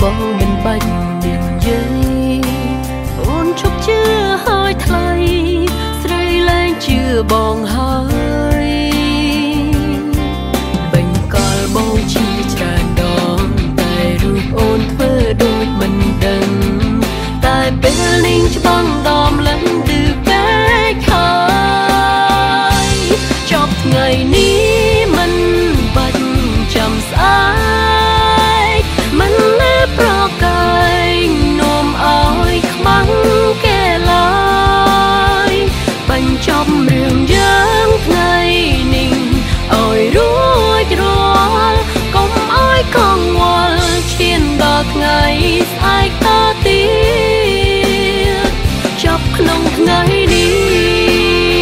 បងមិនបាច់និយាយអូនជប់ជឿហើយថ្លៃស្រីលែងជឿបងហើយបាញ់កលបងជាច្រើនដងតែរូបអូនធ្វើដូចមិនដឹងតែពេលនេះច្បាំងដំឡើងឌឺពេកហើយចប់ថ្ងៃនេះមិនបាច់ចាំស្អែកមិននៅប្រកែកនោមឲ្យខ្មាំងគេឡើយបញ្ចប់រឿងយើងថ្ងៃនេះឲ្យរួចរាល់កុំឲ្យកង្វល់ឈានដល់ថ្ងៃស្អែកតទៀតចប់ក្នុងថ្ងៃនេះ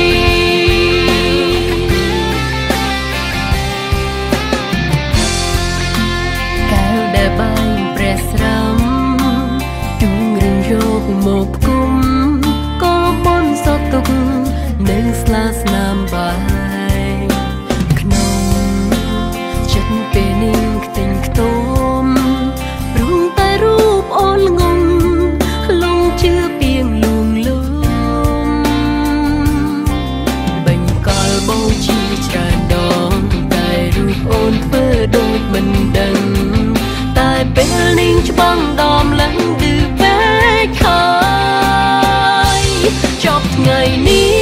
កែវដែលបាញ់ព្រះស្រំទូងរឿងយកមកផ្គុំក៏បនសតទុកនឹងស្លាស្នាមបាយក្នុងចិត្តពេលនេះខ្ទេញខ្ទមរួងតែរូបអូនងំលងជឿពីងលួងលំបាញ់កលបងជាច្រើនដងតែរូបអូនធ្វើដូចមិនដឹងតែពេលនេះច្បាំងដំឡើងឌឺពេកហើយចប់ថ្ងៃនេះ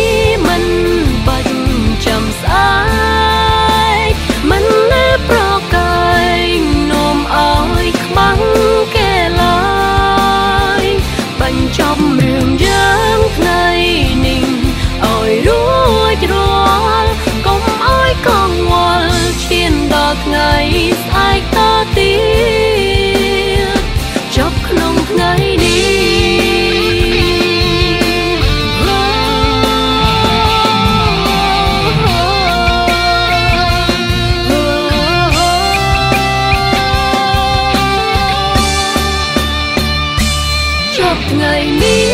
មិនបាច់ចាំស្អែកមិននៅប្រកែកនោមឲ្យខ្មាំងគេឡើយបញ្ចប់រឿងយើងថ្ងៃនេះឲ្យរួចរាល់កុំឲ្យកង្វល់ឈានដល់ថ្ងៃស្អែកតទៀតចប់ក្នុងថ្ងៃនេះចប់ថ្ងៃនេះ